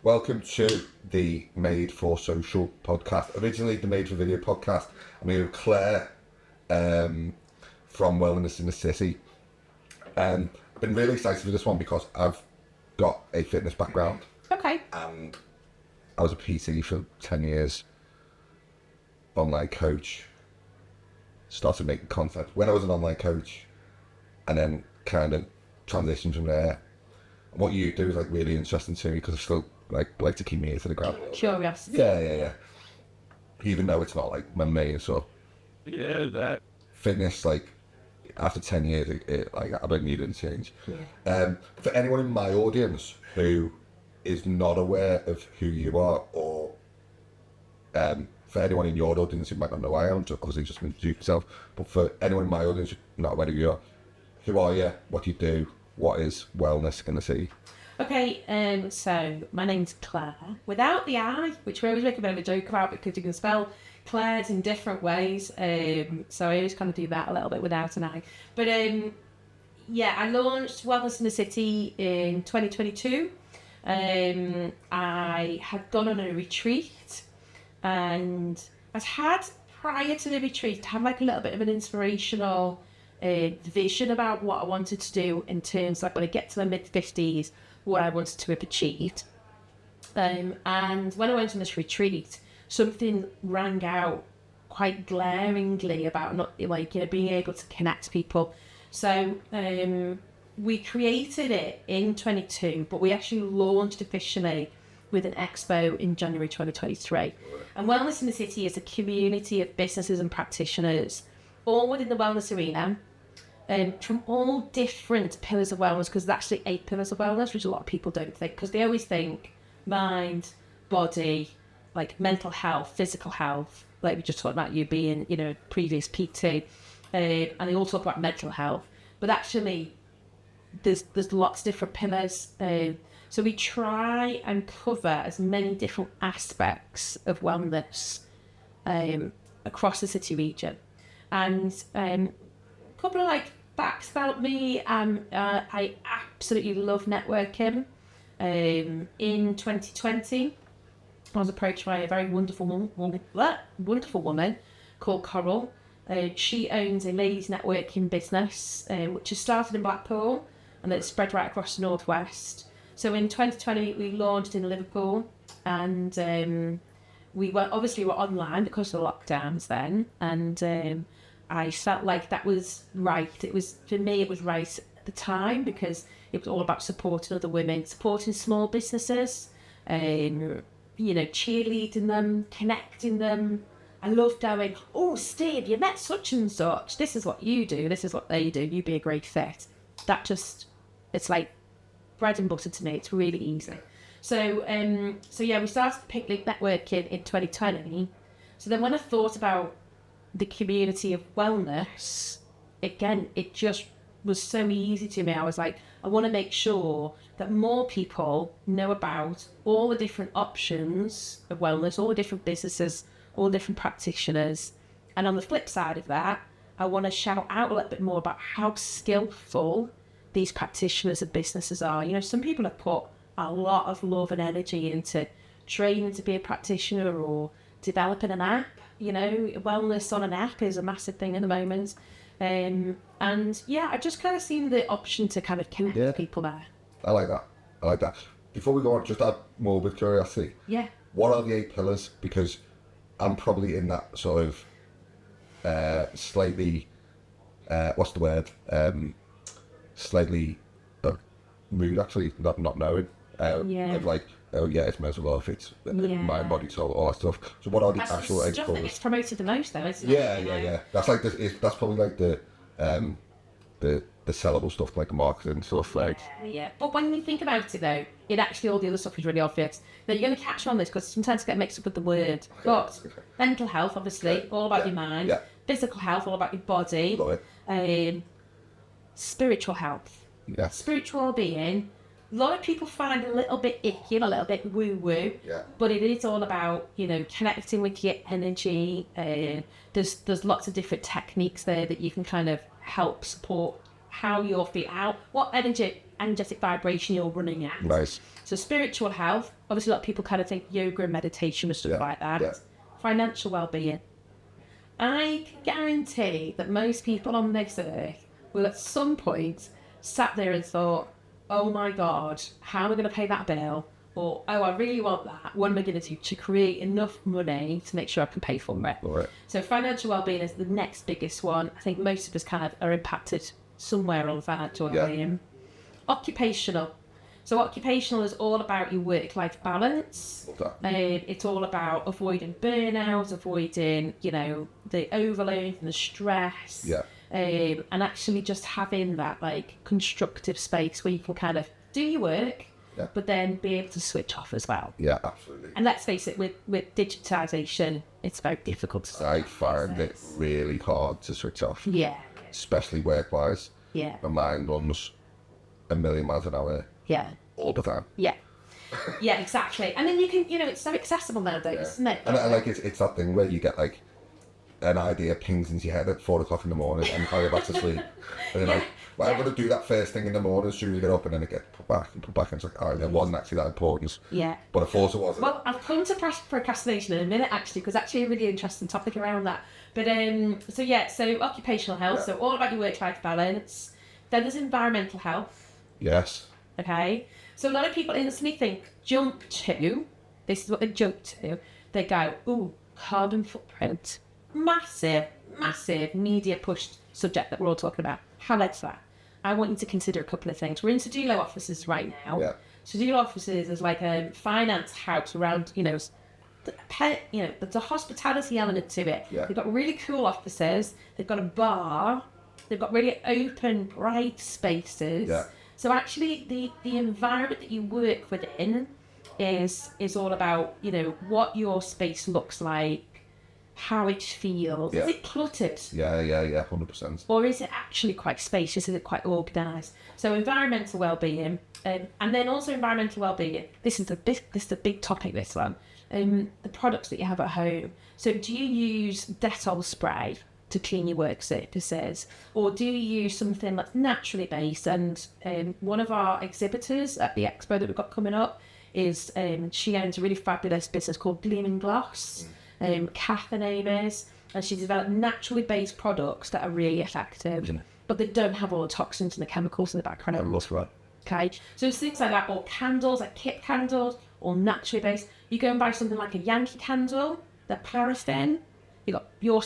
Welcome to the Made for Social podcast. Originally the Made for Video podcast. I'm here with Clare from Wellness in the City. I've been really excited for this one because I've got a fitness background. Okay. And I was a PT for 10 years, online coach, started making content when I was an online coach, and then kind of transitioned from there. And what you do is like really interesting to me because I still like to keep me ear to the ground. Curiosity. Yeah. Even though it's not like my main sort of that fitness, like after 10 years, I don't need it to change. Yeah. For anyone in my audience who is not aware of who you are, or for anyone in your audience who might not know who I am, obviously just introduce yourself, but for anyone in my audience not aware of who you are, who are you, what do you do, what is Wellness in the City? Okay, so my name's Clare, without the I, which we always make a bit of a joke about because you can spell Clares in different ways, so I always kind of do that a little bit without an I. But I launched Wellness in the City in 2022. I had gone on a retreat, and I'd had, prior to the retreat, had like a little bit of an inspirational vision about what I wanted to do in terms of when I get to my mid-50s, what I wanted to have achieved. And when I went on this retreat, something rang out quite glaringly about being able to connect people. So we created it in 22, but we actually launched officially with an expo in January 2023. And Wellness in the City is a community of businesses and practitioners, all within the wellness arena, from all different pillars of wellness, because there's actually 8 pillars of wellness, which a lot of people don't think, because they always think mind, body, like mental health, physical health, like we just talked about you being, previous PT, and they all talk about mental health, but actually there's lots of different pillars. So we try and cover as many different aspects of wellness across the city region. And a couple of facts about me. I absolutely love networking. In 2020, I was approached by a very wonderful woman called Coral. She owns a ladies networking business, which has started in Blackpool and it's spread right across the northwest. So in 2020, we launched in Liverpool, and we were online because of the lockdowns then, and I felt like that was right. It was right at the time because it was all about supporting other women, supporting small businesses, cheerleading them, connecting them. I loved going, oh, Steve, you met such and such. This is what you do. This is what they do. You'd be a great fit. It's like bread and butter to me. It's really easy. So we started Picnic Networking in 2020. So then when I thought about the community of wellness, again, it just was so easy to me. I was like, I want to make sure that more people know about all the different options of wellness, all the different businesses, all the different practitioners. And on the flip side of that, I want to shout out a little bit more about how skillful these practitioners and businesses are. Some people have put a lot of love and energy into training to be a practitioner or developing an app. Wellness on an app is a massive thing at the moment. I just kind of seen the option to kind of connect people there. I like that. Before we go on, just add more with curiosity. Yeah. What are the 8 pillars? Because I'm probably in that sort of slightly, slightly mood actually, not knowing. Of like, oh yeah, it's mental health, it's mind, body, soul, all that stuff. So what are the actual 8 stuff pillars? that gets promoted the most though, isn't it? Yeah. That's like that's probably like the sellable stuff, like the marketing stuff. Yeah. But when you think about it though, it actually, all the other stuff is really obvious. Now you're going to catch on this because sometimes get mixed up with the word. But mental health, obviously, all about your mind. Yeah. Physical health, all about your body. Love it. Spiritual health. Yeah. Spiritual well-being. A lot of people find a little bit icky and a little bit woo-woo. Yeah. But it is all about, connecting with your energy. There's lots of different techniques there that you can kind of help support how you're feeling, what energy energetic vibration you're running at. Nice. So spiritual health, obviously a lot of people kind of think yoga and meditation and stuff like that. Yeah. Financial well-being. I can guarantee that most people on this earth will at some point sat there and thought, oh my God, how am I going to pay that bill? Or, oh, I really want that. What am I going to do to create enough money to make sure I can pay for it? All right. So financial well-being is the next biggest one. I think most of us kind of are impacted somewhere on financial well-being. Occupational. So occupational is all about your work-life balance. It's all about avoiding burnout, avoiding, the overload and the stress. Yeah. And actually just having that constructive space where you can kind of do your work, but then be able to switch off as well. Yeah, absolutely. And let's face it, with digitisation, it's very difficult. I find it really hard to switch off. Yeah. Especially work-wise. Yeah. My mind runs a million miles an hour. Yeah. All the time. Yeah. Yeah, exactly. And then you can, it's so accessible nowadays, isn't it? And it's that thing where you get an idea pings into your head at 4 o'clock in the morning and you go back to sleep. And you're I'm going to do that first thing in the morning as soon as you get up, and then it gets put back. And it's like, oh, it wasn't actually that important. Yeah. But I thought it was. Well, I'll come to procrastination in a minute, actually, because actually a really interesting topic around that. But, so occupational health, so all about your work-life balance. Then there's environmental health. Yes. Okay. So a lot of people instantly jump to, this is what they jump to, they go, ooh, carbon footprint. Massive media pushed subject that we're all talking about. Highlights that. I want you to consider a couple of things. We're in Studio offices right now. Yeah. Studio offices is like a finance house around, there's a hospitality element to it. Yeah. They've got really cool offices. They've got a bar. They've got really open, bright spaces. Yeah. So actually, the environment that you work within is all about, what your space looks like, how it feels. Yeah. Is it cluttered? Yeah, 100%. Or is it actually quite spacious? Is it quite organised? So environmental well-being, and then also environmental well-being. This is a big topic. This one, the products that you have at home. So do you use Dettol spray to clean your work surfaces, or do you use something that's naturally based? And one of our exhibitors at the expo that we've got coming up is she owns a really fabulous business called Gleaming Gloss. Kath, her name is, and she's developed naturally based products that are really effective, but they don't have all the toxins and the chemicals in the background. That's right. Okay, so it's things like that, or candles, like kit candles, or naturally based. You go and buy something like a Yankee candle, they're paraffin. You got your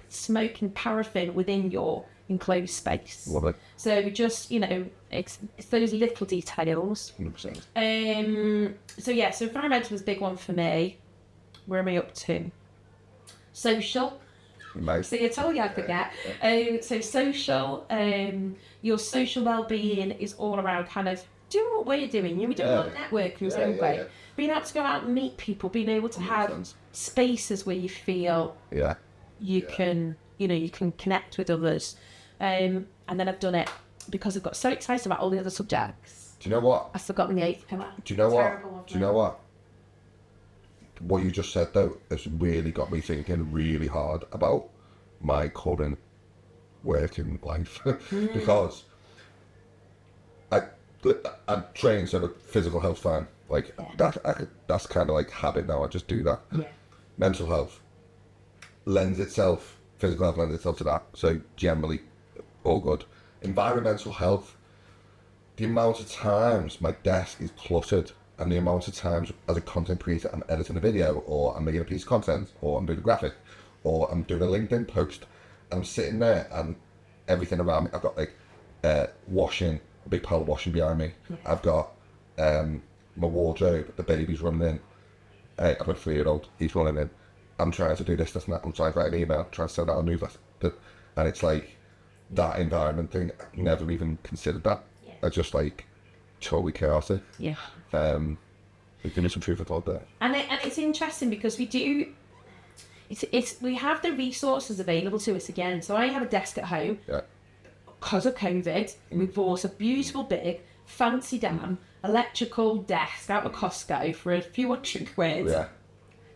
smoking paraffin within your enclosed space. Love it. So just it's those little details. 100%. So environmental was a big one for me. Where am I up to? Social. Nice. See, I told you I'd forget. So social, your social well-being is all around kind of doing what we're doing. We're doing a lot of networking, so being able to go out and meet people, being able to have spaces where you feel you can connect with others. And then I've done it because I've got so excited about all the other subjects. Do you know what? I've forgotten the 8th pillar. Do you know what? Do you know what? What you just said, though, has really got me thinking really hard about my current working life. Because I'm trained, so physical health's fine. That's kind of like habit now. I just do that. Yeah. Mental health physical health lends itself to that. So generally, all good. Environmental health, the amount of times my desk is cluttered, and the amount of times as a content creator I'm editing a video, or I'm making a piece of content, or I'm doing a graphic, or I'm doing a LinkedIn post, and I'm sitting there and everything around me, I've got washing, a big pile of washing behind me. Yeah. I've got my wardrobe, the baby's running in. I've got a 3-year-old, he's running in. I'm trying to do this and that. I'm trying to write an email, trying to send out a newsletter. And it's like that environment thing, I never even considered that. Yeah. I just totally chaotic. Yeah. Give me some food for thought there. And it's interesting because we have the resources available to us again. So I have a desk at home. Yeah. Because of COVID, we bought a beautiful big fancy damn electrical desk out of Costco for a few £100. Yeah.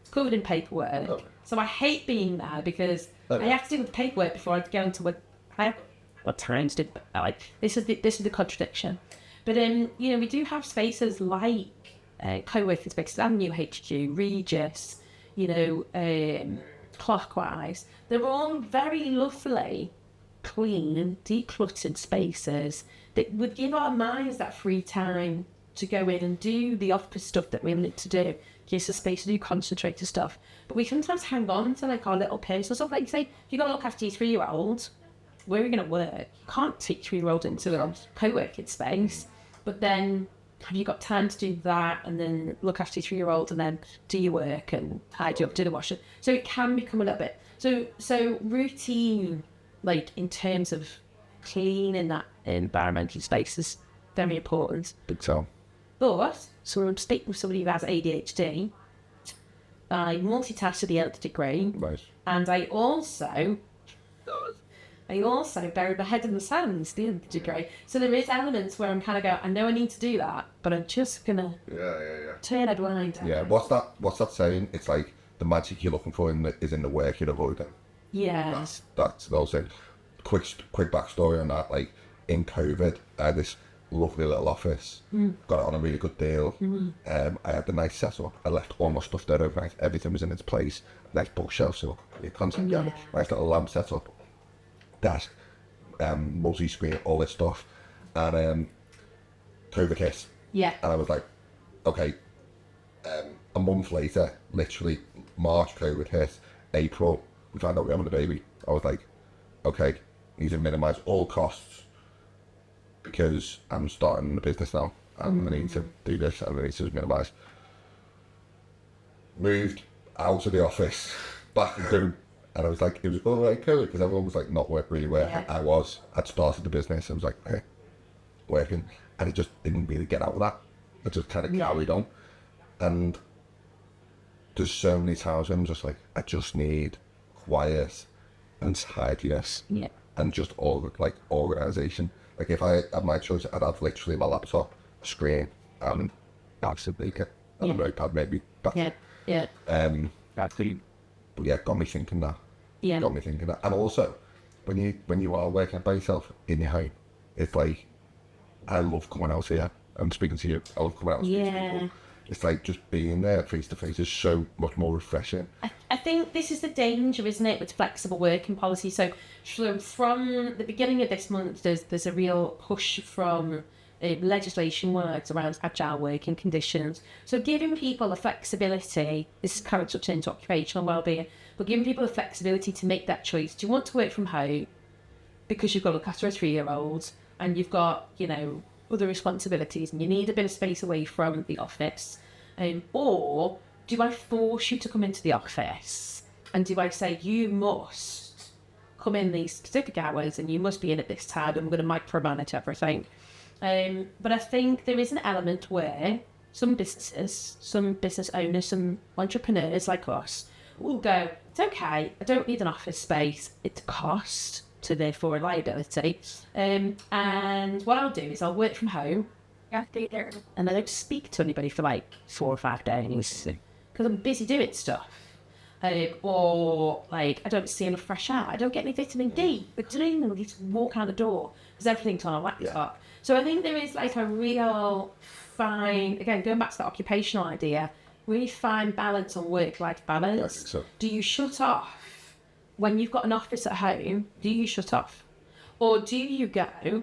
It's covered in paperwork. So I hate being there because I have to deal with the paperwork before I go into work. I what times did like this is the contradiction. But we do have spaces like co-working spaces and New HQ, Regis, Clockwise. They're all very lovely, clean, decluttered spaces that would give our minds that free time to go in and do the office stuff that we need to do. Gives us space to do concentrated stuff. But we sometimes hang on to like our little personal stuff. Like say, if you're going to look after your 3-year-old, where are you going to work? You can't take 3-year-old into a co-working space. But then have you got time to do that and then look after your 3-year-old and then do your work and tidy up, do the washing? So it can become a little bit. So routine, like in terms of cleaning that environmental space is very important. Big time. But, so I'm speaking with somebody who has ADHD. I multitask to the nth degree. Right. And I also bury my head in the sand to the nth degree. So there is elements where I'm kind of go, I know I need to do that, but I'm just going to turn a blind eye. Yeah, what's that saying? It's like the magic you're looking for is in the work you're avoiding. Yeah. That's those things. Quick backstory on that. Like in COVID, I had this lovely little office. Got it on a really good deal. I had the nice setup. I left all my stuff there overnight. Everything was in its place. Nice bookshelf, so your content, nice little lamp setup, desk, multi-screen, all this stuff, and COVID hit. Yeah. And I was like, okay. A month later, literally March, COVID hit. April, we found out we were having a baby. I was like, okay, need to minimise all costs because I'm starting the business now and I need to do this and I need to minimise. Moved out of the office, back in and I was like, it was all right, COVID, because everyone was like not working really where I was. I'd started the business. I was like, hey, working, and it just didn't really get out of that. I just kind of carried on. And there's so many times when I'm just like, I just need quiet and tidiness and just organisation. Like if I had my choice, I'd have literally my laptop, a screen, and a beaker, and a notepad maybe. But yeah, got me thinking that. Yeah. Got me thinking that. And also, when you are working by yourself in your home, it's like, I love coming out here. I'm speaking to you. I love coming out and speaking to people. It's like just being there face to face is so much more refreshing. I think this is the danger, isn't it, with flexible working policy. So from the beginning of this month, there's a real push from legislation works around agile working conditions. So giving people the flexibility, this is current touching into occupational wellbeing, but giving people the flexibility to make that choice. Do you want to work from home because you've got to look after a 3-year-old and you've got, other responsibilities and you need a bit of space away from the office, or do I force you to come into the office and do I say you must come in these specific hours and you must be in at this time, I'm going to micromanage everything. But I think there is an element where some businesses, some business owners, some entrepreneurs like us will go, it's okay, I don't need an office space, it's a cost, so therefore a liability. And what I'll do is I'll work from home, and I don't speak to anybody for like 4 or 5 days because I'm busy doing stuff. Or like I don't see enough fresh air, I don't get any vitamin D, but today I need to walk out the door because everything's on a laptop. So I think there is like a real fine, again, going back to the occupational idea, really fine balance on work-life balance. I think so. Do you shut off? When you've got an office at home, do you shut off? Or do you go,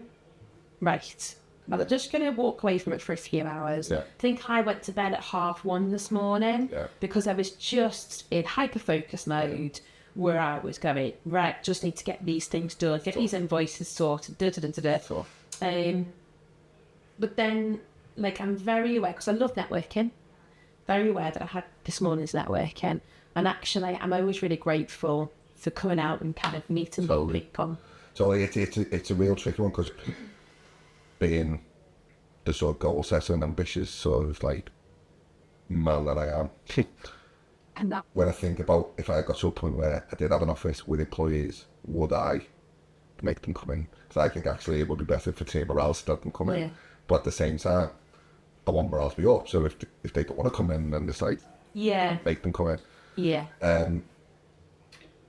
right, I'm just going to walk away from it for a few hours. I think I went to bed at 1:30 this morning because I was just in hyper-focus mode where I was going, right, just need to get these things done, get these invoices sorted, But then, like, I'm very aware, because I love networking, very aware that I had this morning's networking. And actually, I'm always really grateful for coming out and kind of meeting people. So it's a real tricky one because being the sort of goal setter and ambitious sort of like man that I am, and that, when I think about if I got to a point where I did have an office with employees, would I make them come in? Because I think actually it would be better for team morale to let them come in. But at the same time, I want morale to be up. So if they don't want to come in, then it's like make them come in.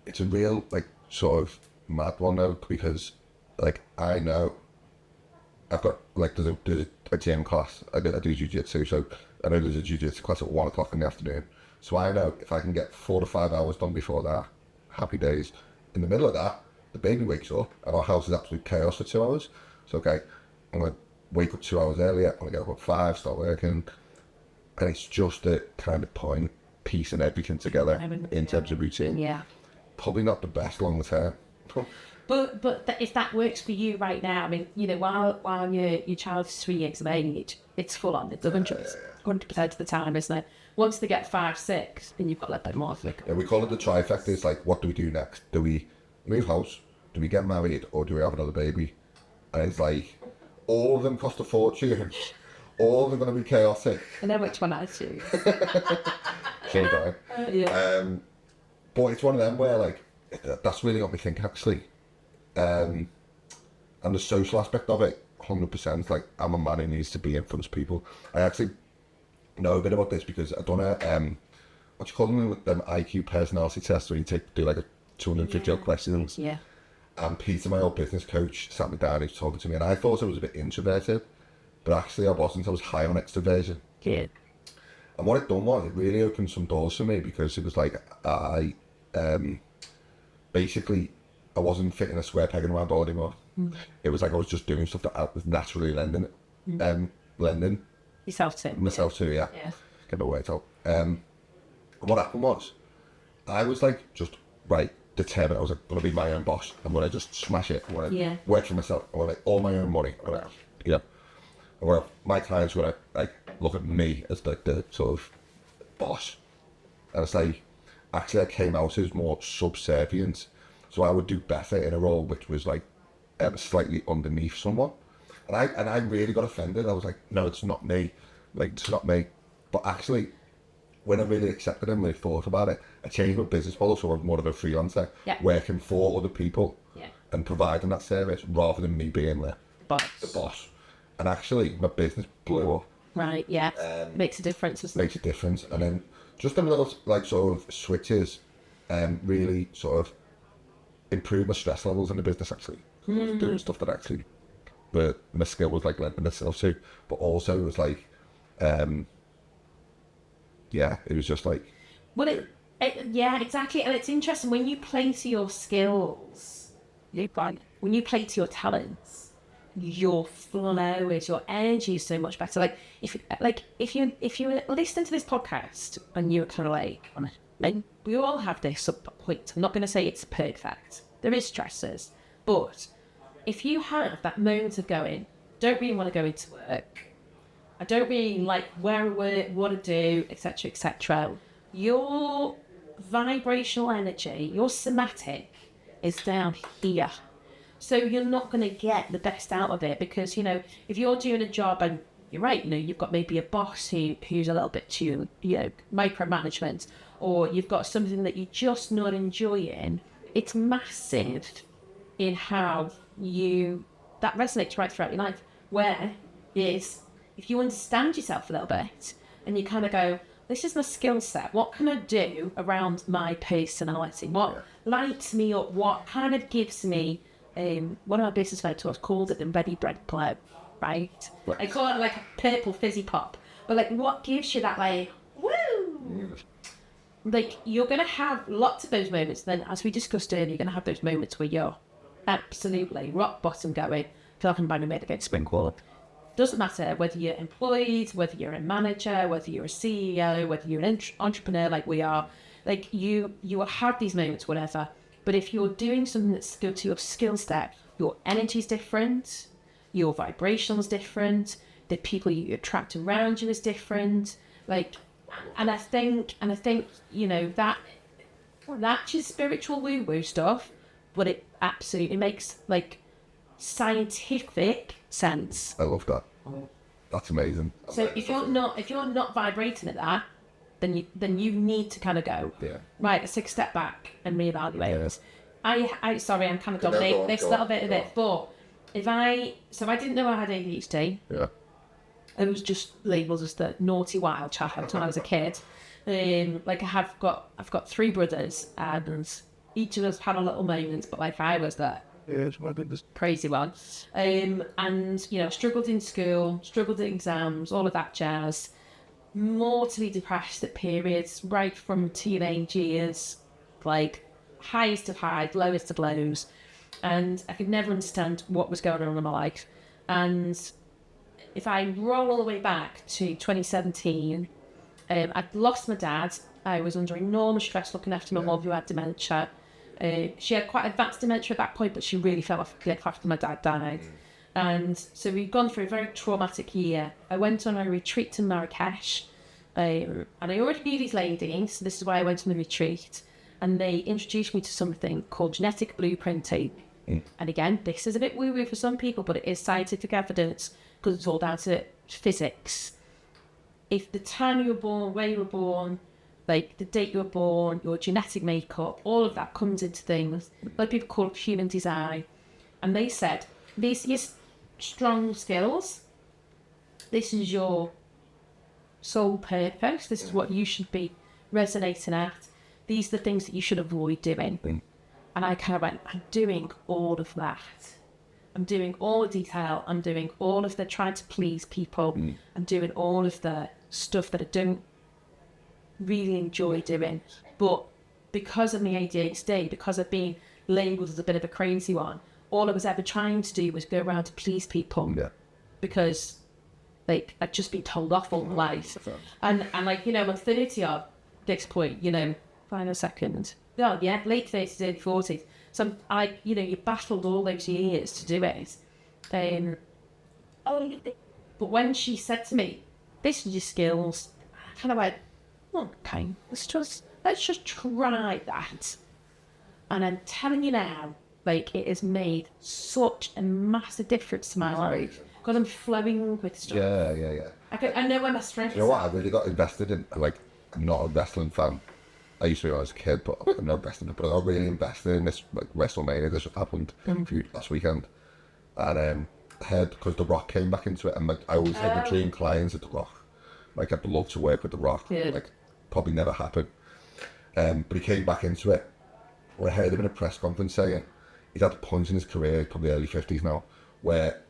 It's a real like sort of mad one though, because like, I know I've got, like, there's a gym class. I do jiu-jitsu, so I know there's a jiu-jitsu class at 1 o'clock in the afternoon. So I know if I can get 4 to 5 hours done before that, happy days. In the middle of that, the baby wakes up and our house is absolute chaos for 2 hours. So, okay, I'm going to wake up 2 hours earlier, I'm going to get up at 5, start working. And it's just a kind of point, piecing everything together in terms of routine. Yeah. Probably not the best long term. But if that works for you right now, I mean, you know, while your child's 3 years of age, it's full on. It's 100% of the time, isn't it? Once they get 5, 6, then you've got a little bit more. Yeah, we call it the trifecta. It's like, what do we do next? Do we move house? Do we get married? Or do we have another baby? And it's like, all of them cost a fortune. All of them going to be chaotic. I know which one I choose. Sometimes. Yeah. But it's one of them where, like, that's really got me thinking, actually. And the social aspect of it, 100%. Like, I'm a man who needs to be in front of people. I actually know a bit about this because I've done a, what do you call them IQ personality test where you do like a 250 odd questions. Yeah. And Peter, my old business coach, sat me down and he was talking to me, and I thought I was a bit introverted, but actually I wasn't. I was high on extroversion. Yeah. And what it done was, it really opened some doors for me, because it was like, I basically, I wasn't fitting a square peg in a round hole anymore. It was like I was just doing stuff that I was naturally lending Yourself too. myself to, yeah. Get my words out. What happened was, I was like, just, right, determined I was like, going to be my own boss. I'm going to just smash it. I'm going to work for myself. I want to make all my own money. I'm going to, you know, where my clients were like look at me as like the sort of boss, and it's like, actually I came out as more subservient, so I would do better in a role which was like slightly underneath someone, and I really got offended. I was like, no, it's not me, like, it's not me. But actually, when I really accepted it and really thought about it, I changed my business model, so I was more of a freelancer, working for other people and providing that service rather than me being the boss. And actually, my business blew up. Right, yeah. Makes a difference, doesn't it? Makes a difference. And then just them little, like, sort of switches really sort of improved my stress levels in the business, actually. Doing stuff that actually my skill was, like, lending itself to. But also, it was like, yeah, it was just like... Well, yeah, exactly. And it's interesting, when you play to your skills, when you play to your talents, your flow is, your energy is so much better. Like if you listen to this podcast and you're kind of like, and we all have this point. I'm not going to say it's perfect. There is stresses, but if you have that moment of going, don't really want to go into work, I don't really like where I work, what I do, etc., etc. Your vibrational energy, your somatic, is down here. So you're not going to get the best out of it, because, you know, if you're doing a job and you're right, you know, you've got maybe a boss who's a little bit too, you know, micromanagement, or you've got something that you're just not enjoying, it's massive in how that resonates right throughout your life. Where is, if you understand yourself a little bit and you kind of go, this is my skill set, what can I do around my personality? What lights me up? What kind of gives me... one of our business mentors called it the ready bread glow, right? I call it like a purple fizzy pop. But like, what gives you that, like, woo? Like, you're going to have lots of those moments. Then, as we discussed earlier, you're going to have those moments where you're absolutely rock bottom going, feel like I'm about to make against spring wall. Doesn't matter whether you're employed, whether you're a manager, whether you're a CEO, whether you're an entrepreneur like we are. Like, you will have these moments, whatever. But if you're doing something that's good to your skill set, your energy's different, your vibration's different, the people you attract around you is different. Like, and I think, you know, that's just spiritual woo-woo stuff, but it absolutely makes, like, scientific sense. I love that. That's amazing. So if you're not vibrating at that, then you need to kind of go, right, let's take a step back and reevaluate. I sorry, I'm kind of dominating this little bit of it, but I didn't know I had ADHD. Yeah. It was just labelled as the naughty wild child when I was a kid. Like, I've got 3 brothers, and each of us had a little moment, but like, I was the it's my goodness. Crazy one. And, you know, struggled in school, struggled in exams, all of that jazz. Mortally depressed at periods, right from teenage years, like highest of highs, lowest of lows. And I could never understand what was going on in my life. And if I roll all the way back to 2017, I'd lost my dad. I was under enormous stress looking after my mum who had dementia. She had quite advanced dementia at that point, but she really fell off a cliff after my dad died. And so we've gone through a very traumatic year. I went on a retreat to Marrakesh, and I already knew these ladies, so this is why I went on the retreat. And they introduced me to something called genetic blueprinting. And again, this is a bit woo-woo for some people, but it is scientific evidence because it's all down to physics. If the time you were born, where you were born, like the date you were born, your genetic makeup, all of that comes into things. A lot of people call it human design. And they said, these are your strong skills. This is your sole purpose. This is what you should be resonating at. These are the things that you should avoid doing. And I kind of went, I'm doing all of that. I'm doing all the detail. I'm doing all of the trying to please people. I'm doing all of the stuff that I don't really enjoy doing. But because of my ADHD, because of being labelled as a bit of a crazy one, all I was ever trying to do was go around to please people. Because like I'd just been told off all my life. And like, you know, I'm 30 odd next point, you know, final second. Oh yeah, late 30s, early 40s. So I, you know, you battled all those years to do it. But when she said to me, "This is your skills," I kind of went, "Okay, let's just try that." And I'm telling you now, like it has made such a massive difference to my life because I'm flowing with stuff. Yeah. I know where my strengths. You know what? I really got invested in. Like, I'm not a wrestling fan. I used to be when I was a kid, but I'm not invested in it. But I got really invested in this, like WrestleMania. This happened last weekend, and I heard because The Rock came back into it, and like I always had my dream clients at The Rock. Like I'd love to work with The Rock. Like probably never happened. But he came back into it. Well, I heard him in a press conference saying he's at a point in his career, probably early 50s now, where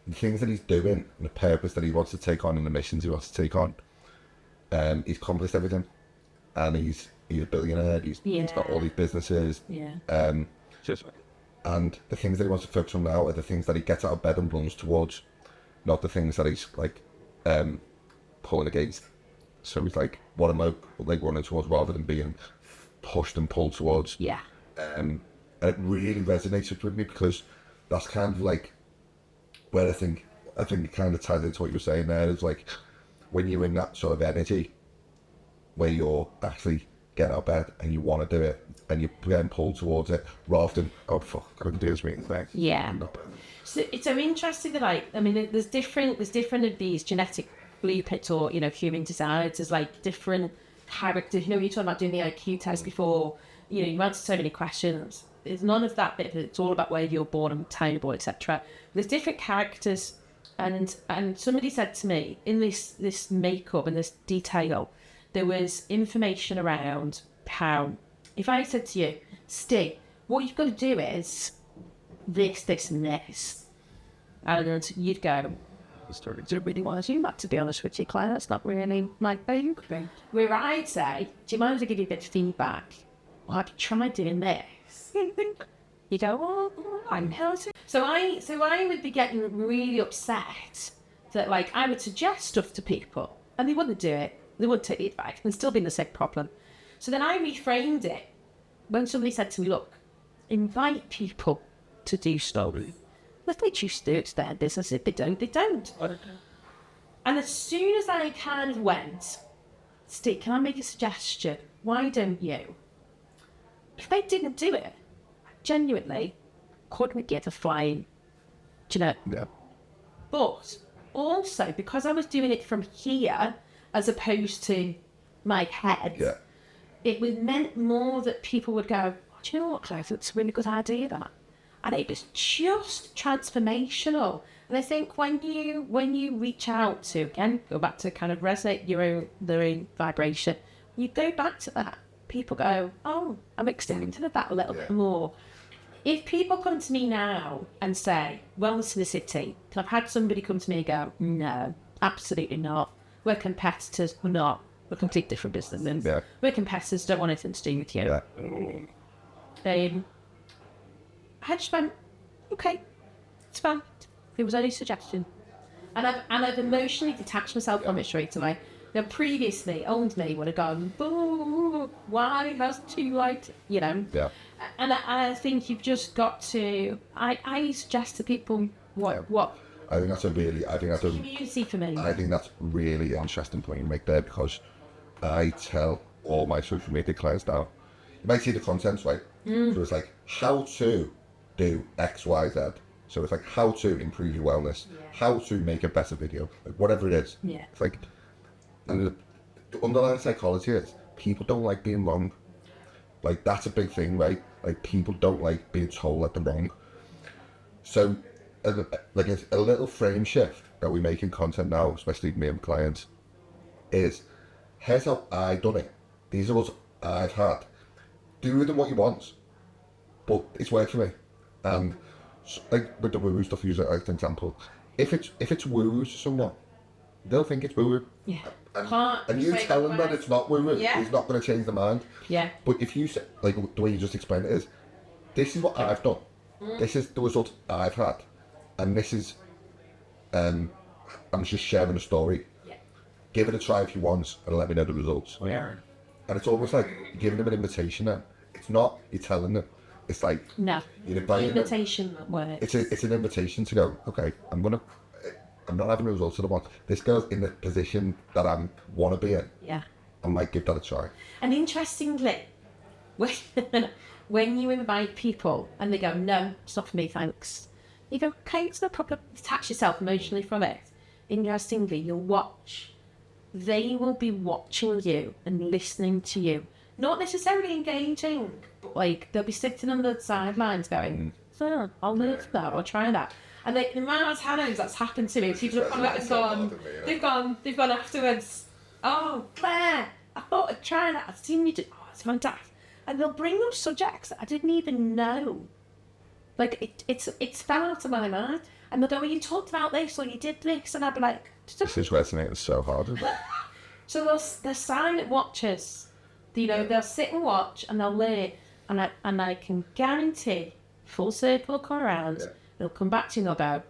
the things that he's doing and the purpose that he wants to take on and the missions he wants to take on, he's accomplished everything. And he's a billionaire. He's got all these businesses. And the things that he wants to focus on now are the things that he gets out of bed and runs towards, not the things that he's like pulling against. So he's like, what am I like running towards rather than being pushed and pulled towards? And it really resonated with me because that's kind of like where I think it kind of ties into what you were saying there. Is like when you're in that sort of energy where you're actually getting out of bed and you want to do it and you're getting pulled towards it rather than, oh fuck, I couldn't do this meeting thing. So it's so interesting that I mean there's different of these genetic blueprints or, you know, human designs. There's like different characters. You know, you're talking about doing the IQ test before, you know, you answer so many questions. There's none of that bit. It's all about where you're born and how you're born, etc. There's different characters, and somebody said to me in this makeup and this detail, there was information around how if I said to you, Ste, what you've got to do is this, this, and this, and you'd go, I don't really want to do that, to be honest with you, Claire. That's not really my thing. Where I'd say, do you mind if I give you a bit of feedback? Well, have you tried doing this? You go, oh, I'm healthy. So I would be getting really upset that, like, I would suggest stuff to people and they wouldn't do it. They wouldn't take the advice and still be in the same problem. So then I reframed it when somebody said to me, look, invite people to do stuff. If they choose to do it, it's their business. If they don't, they don't. And as soon as I kind of went, Steve, can I make a suggestion? Why don't you? If they didn't do it, genuinely, couldn't give a flying, do you know? Yeah. But also, because I was doing it from here, as opposed to my head, it was meant more that people would go, oh, do you know what, Claire, that's a really good idea, that. And it was just transformational. And I think when you reach out to, again, go back to kind of resonate their own vibration, you go back to that, people go, oh, I'm extending to that a little bit more. if people come to me now and say, wellness in the city, I've had somebody come to me and go, no, absolutely not. We're competitors. We're not. We're completely different businesses. Yeah. We're competitors. Don't want anything to do with you. Yeah. I just went, okay, it's fine. It was only a suggestion. And I've emotionally detached myself from it straight away. Now, previously, old me would have gone, boo, why? That's too late, you know? Yeah. And I think you've just got to, I suggest to people what I think that's a community for me. I think that's really interesting point you make there, because I tell all my social media clients now, you might see the content, right? So it's like how to do X, Y, Z. So it's like how to improve your wellness, how to make a better video, like whatever it is. Yeah. It's like, and the underlying psychology is people don't like being wrong. Like that's a big thing, right? Like people don't like being told that they're wrong. So like a little frame shift that we make in content now, especially me and clients, is here's how I done it. These are what I've had. Do with them what you want, but it's worked for me. And like with the woo stuff, use it as an example. If it's woo to someone, they'll think it's woo. Yeah. And you tell them that it's not woo, it's not going to change their mind. Yeah. But if you say, like the way you just explained it is, this is what I've done. This is the result I've had. And this is, I'm just sharing a story. Yeah. Give it a try if you want and let me know the results. Yeah. And it's almost like giving them an invitation then. It's not, you're telling them. It's like, no. You're inviting them. Invitation works. It's an invitation to go, okay, I'm not having the results that I want. This girl's in the position that I want to be in. Yeah. I might give that a try. And interestingly, when you invite people and they go, no, it's not for me, thanks. You go, okay, it's no problem. Detach yourself emotionally from it. Interestingly, you'll watch. They will be watching you and listening to you. Not necessarily engaging, but like they'll be sitting on the sidelines going, so I'll learn that or try that. And like the amount of times that's happened to me, people have come back and they've gone afterwards, oh, Claire, I thought I'd try that. I've seen you do, oh, it's fantastic. And they'll bring up subjects that I didn't even know. Like it's fell out of my mind. And they'll go, well, you talked about this or you did this, and I'd be like, this is resonating so hard, isn't it? So they're silent watchers. You know, they'll sit and watch and they'll learn, and I can guarantee, full circle come around, they'll come back to you and they'll go,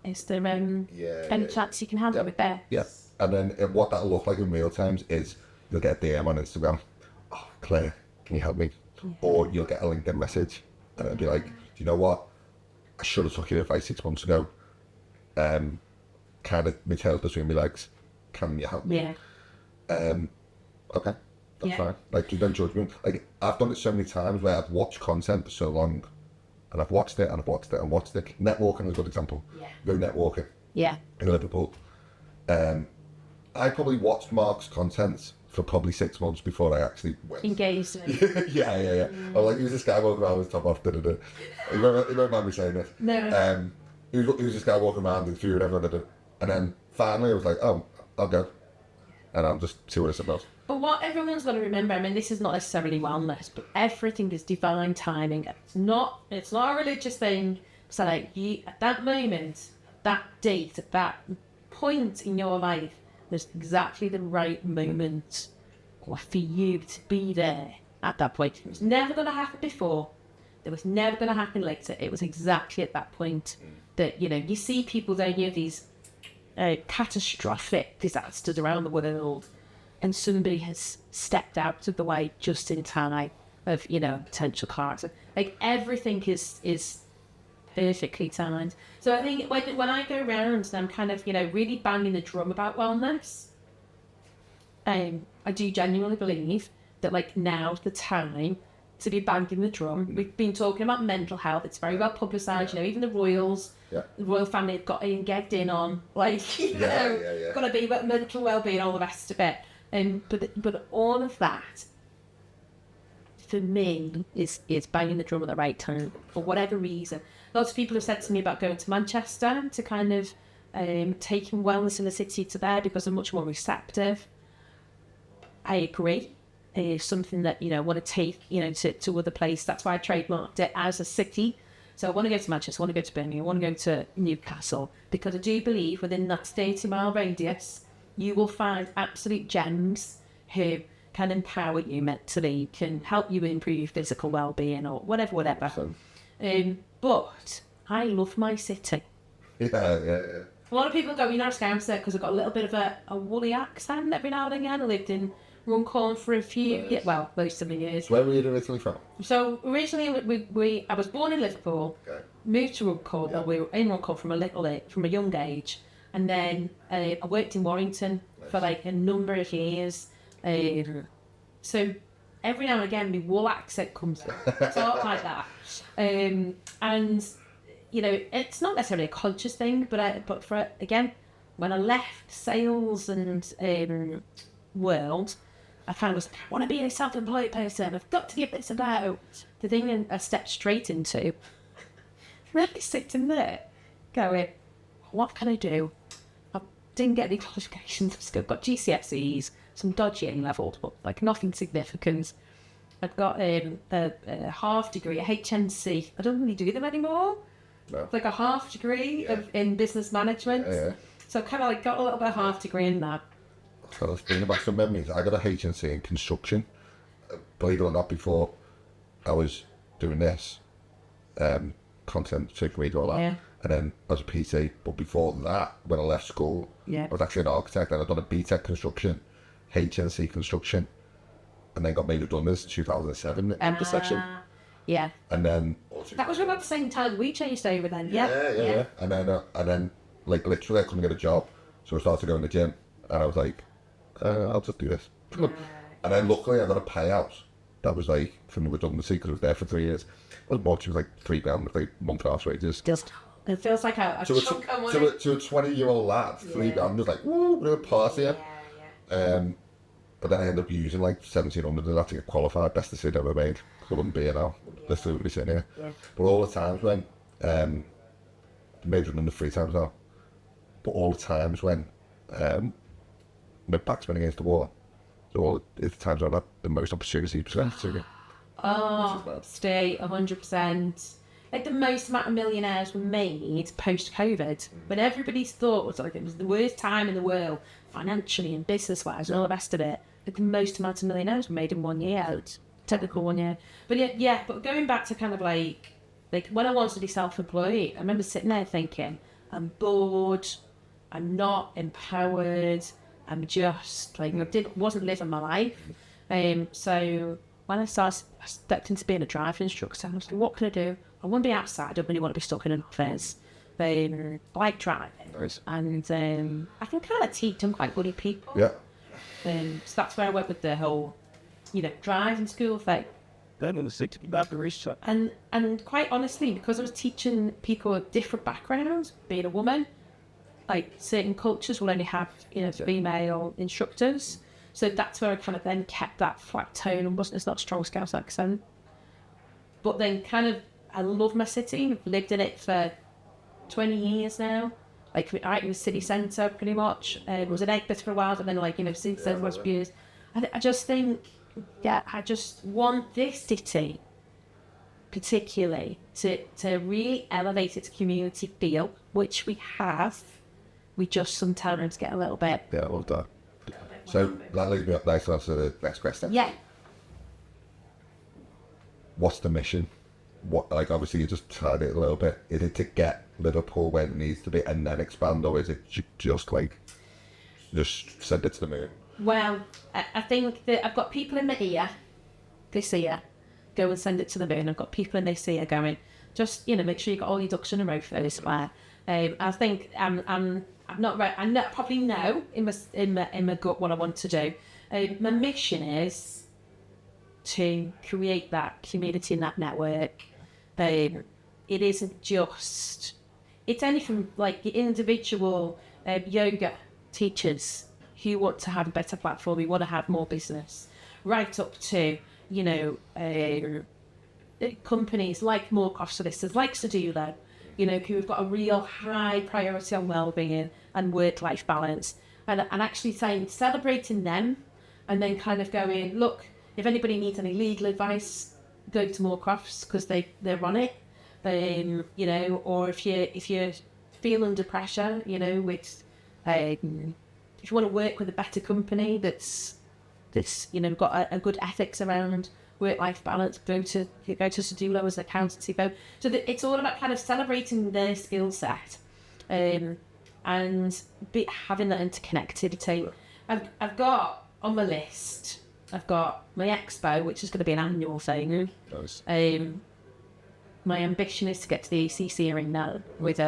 is there any chance you can handle it there? Yeah. And then what that'll look like in real times is you'll get a DM on Instagram, oh, Claire, can you help me? Yeah. Or you'll get a LinkedIn message and it'll be like, do you know what? I should have took your advice 6 months ago. Kind of my tail's between my legs. Can you help me? Yeah. Okay. That's fine. Like, you don't judge me. Like, I've done it so many times where I've watched content for so long, and I've watched it, and I've watched it, and watched it. Networking is a good example. Yeah. Go networking. Yeah. In Liverpool. I probably watched Mark's content for probably 6 months before I actually went. Engaged in it. yeah. I was like, who's this guy walking around with his top off? You won't mind me saying this. No. Who's this guy walking around with food, everyone. And then finally I was like, oh, I'll go. And I'll just see what it's about. But what everyone's got to remember, I mean, this is not necessarily wellness, but everything is divine timing. It's not a religious thing. So like at that moment, that date, at that point in your life, there's exactly the right moment for you to be there at that point. It was never going to happen before. It was never going to happen later. It was exactly at that point that, you know, you see people, don't you, these catastrophic disasters around the world, and somebody has stepped out of the way just in time of, you know, potential car accident. Like, everything is perfectly timed. So I think when I go around and I'm kind of, you know, really banging the drum about wellness, I do genuinely believe that, like, now's the time to be banging the drum. We've been talking about mental health. It's very well publicised. You know, even the royals, the royal family have got gegged in on, like, you know, got to be about mental well-being, all the rest of it. But all of that, for me, is banging the drum at the right time, for whatever reason. Lots of people have said to me about going to Manchester to kind of taking wellness in the city to there because they're much more receptive. I agree. something that, you know, I want to take, you know, to other places. That's why I trademarked it as a city. So I want to go to Manchester, I want to go to Birmingham, I want to go to Newcastle, because I do believe within that 30-mile radius, you will find absolute gems who can empower you mentally, can help you improve your physical well-being or whatever. But I love my city. Yeah. A lot of people go, you're not a Scouser, because I've got a little bit of a woolly accent every now and again. I lived in Runcorn for a few, most of the years. Where were you originally from? So originally, I was born in Liverpool, moved to Runcorn, we were in Runcorn from a young age, and then I worked in Warrington for like a number of years. So every now and again, my wool accent comes out, sort of like that. And you know, it's not necessarily a conscious thing, but for again, when I left sales and world, I found I want to be a self-employed person. I've got to give this a go. The thing I stepped straight into, really sitting there, going, what can I do? I didn't get any qualifications. I've still got GCSEs, some dodgy A-levels, but like nothing significant. I've got a half degree, a HNC. I don't really do them anymore. No. It's like a half degree in business management. Yeah. So I kind of like got a little bit of half degree in that. So let's bring back some memories. I got a HNC in construction. Believe it or not, before I was doing this, content, social media, all that. Yeah. And then I was a PT. But before that, when I left school, I was actually an architect, and I'd done a BTEC construction, HNC construction, and then got made redundant in 2007 intersection. Yeah. And then That was about the same time we changed over then. Yeah. And then like literally I couldn't get a job, so I started going to the gym, and I was like, I'll just do this. And then luckily I got a payout that was like from the redundancy, because I was there for 3 years. It was much, it was like £3, like month and a half wages. It feels like a chunk of money. To a 20-year-old lad, £3 was like, woo, we're going to party. Yeah. But then I ended up using like 1,700 of that to get qualified. Best decision I ever made. I wouldn't be here now. Let's see what we sitting here. Yeah. But all the times when, made redundant 3 times now, but all the times when my back's been against the wall, so all the times I've had the most opportunities to stay 100%. Like the most amount of millionaires were made post-COVID, when everybody's thought was like it was the worst time in the world, financially and business-wise and all the rest of it. Like the most amount of millionaires were made in 1 year, technical 1 year. But but going back to kind of like when I wanted to be self-employed, I remember sitting there thinking, I'm bored, I'm not empowered, I'm just like wasn't living my life. So when I stepped into being a driving instructor, I was like, what can I do? I want to be outside, I don't really want to be stuck in an office. Like driving. Nice. And I can kind of teach them quite good people. Yeah. So that's where I went with the whole, driving school thing. And quite honestly, because I was teaching people with different backgrounds, being a woman, like certain cultures will only have, female instructors. So that's where I kind of then kept that flat tone and it's not a strong Scouse accent. But then I love my city. I've lived in it for 20 years now. Like right in the city centre pretty much. Was in Egbert for a while, and then city centre was years. I just think, I just want this city particularly to really elevate its community feel, which we have. We just sometimes get a little bit. Yeah, I love that. So that leads me up nicely to the next question. Yeah. What's the mission? Obviously you just tried it a little bit. Is it to get Liverpool where it needs to be and then expand, or is it just send it to the moon? Well, I think that I've got people in my ear this year, go and send it to the moon. I've got people in this ear going, just make sure you got all your ducks in a row first. Where I think I'm not right. I probably know in my gut what I want to do. My mission is to create that community and that network. It isn't just, it's anything like the individual yoga teachers who want to have a better platform, who want to have more business, right up to, companies like more cost solicitors, like Sedula, who have got a real high priority on wellbeing and work-life balance, and actually celebrating them, and then kind of going, look, If anybody needs any legal advice, go to Moorcrofts because they're on it. You know, or if you feel under pressure, you know, with if you want to work with a better company that's you know got a good ethics around work-life balance, go to Sedulo as an accountancy firm. So it's all about kind of celebrating their skill set, and having that interconnectivity. I've got on my list. I've got my expo, which is going to be an annual thing. Nice. My ambition is to get to the ACC arena with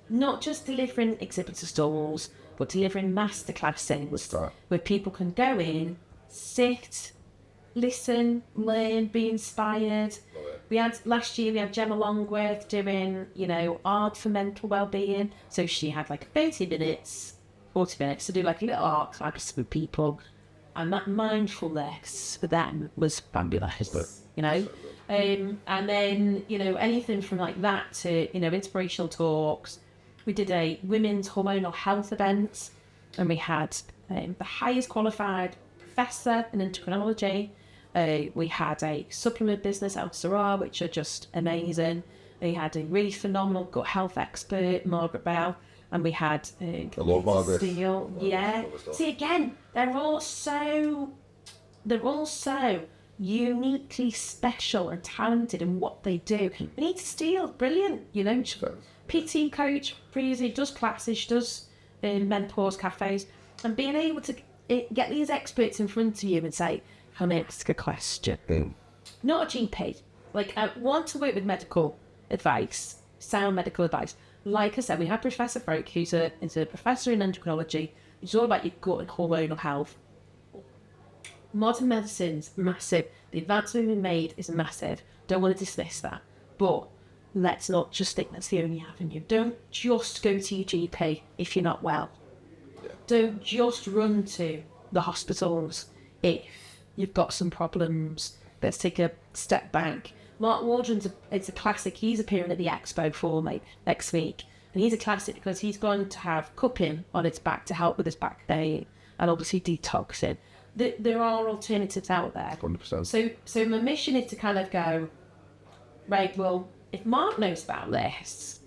not just delivering exhibitor stalls, but delivering masterclasses where people can go in, sit, listen, learn, be inspired. Last year we had Gemma Longworth doing, you know, art for mental well-being. So she had like 40 minutes to do like a little art class with people. And that mindfulness for them was fabulous, you know. And then, you know, anything from like that to, you know, inspirational talks. We did a women's hormonal health event, and we had the highest qualified professor in endocrinology. We had a supplement business out of Sarah, which are just amazing. We had a really phenomenal gut health expert, Margaret Bell, and we had I love Margaret. Steele. Yeah. See, again, they're all so uniquely special and talented in what they do. Anita Steele, brilliant, you know, PT coach, previously does classes, she does menopause cafes, and being able to get these experts in front of you and say, can I ask a question? Not a GP. Like, I want to work with medical advice, sound medical advice. Like I said, we have Professor Froke, who's a professor in endocrinology. It's all about your gut and hormonal health. Modern medicine's massive. The advancement we've made is massive. Don't want to dismiss that. But let's not just think that's the only avenue. Don't just go to your GP if you're not well. Don't just run to the hospitals if you've got some problems. Let's take a step back. Mark Waldron's it's a classic. He's appearing at the expo for me next week. And he's a classic because he's going to have cupping on his back to help with his back pain and obviously detoxing. There are alternatives out there. 100%. So my mission is to kind of go, right, well, if Mark knows about this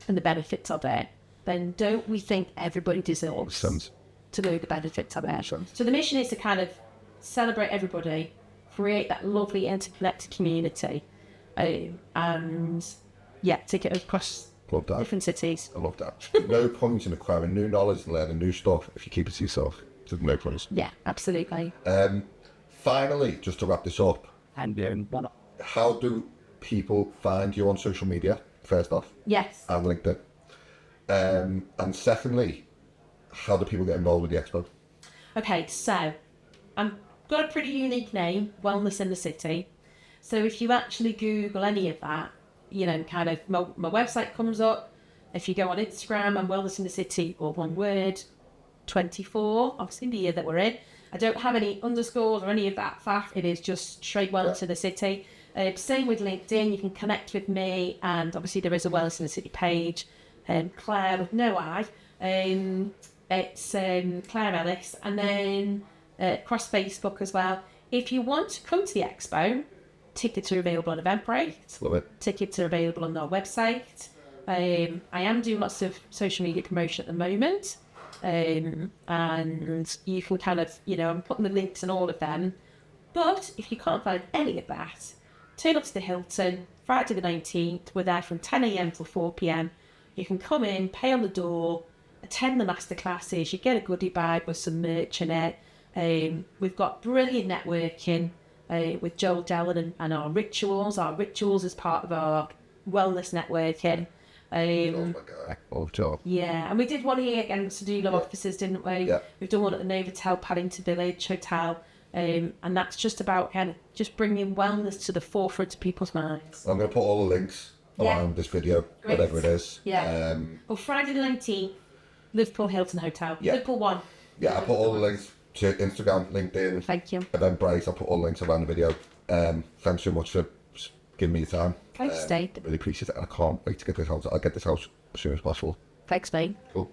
and the benefits of it, then don't we think everybody deserves to know the benefits of it? So the mission is to kind of celebrate everybody, create that lovely interconnected community, and take it across different cities. I love that. No point in acquiring new knowledge and learning new stuff if you keep it to yourself. There's no point. Yeah, absolutely. Finally, just to wrap this up, how do people find you on social media, first off? Yes. And LinkedIn. And secondly, how do people get involved with the expo? Okay, so I've got a pretty unique name, Wellness in the City. So if you actually Google any of that, you know, kind of my website comes up. If you go on Instagram, I'm Wellness in the City, or one word, 24, obviously the year that we're in. I don't have any underscores or any of that faff. It is just straight Wellness in the City. Same with LinkedIn, you can connect with me, and obviously there is a Wellness in the City page. Clare with no I. It's Clare Ellis, and then across Facebook as well. If you want to come to the expo, tickets are available on Eventbrite. Love it. Tickets are available on our website. I am doing lots of social media promotion at the moment, and you can kind of, you know, I'm putting the links in all of them. But if you can't find any of that, turn up to the Hilton, Friday the 19th. We're there from 10 a.m. till 4 p.m. You can come in, pay on the door, attend the masterclasses. You get a goodie bag with some merch in it. We've got brilliant networking with Joel Dellen and our rituals. Our rituals is part of our wellness networking. Oh my God. Yeah, and we did one here again to do offices, didn't we? Yeah. We've done one at the Novotel Paddington Village Hotel. And that's just about kind of just bringing wellness to the forefront of people's minds. I'm going to put all the links around this video, Great. whatever it is. Yeah. Well, Friday the 19th, Liverpool Hilton Hotel. Yeah. Liverpool 1. Yeah, I'll put all the links to Instagram, LinkedIn, Thank you. Eventbrite. I'll put all the links around the video. Thanks so much for giving me your time. Thanks, Dave. Really appreciate it, and I can't wait to get this out. I'll get this out as soon as possible. Thanks, mate. Cool.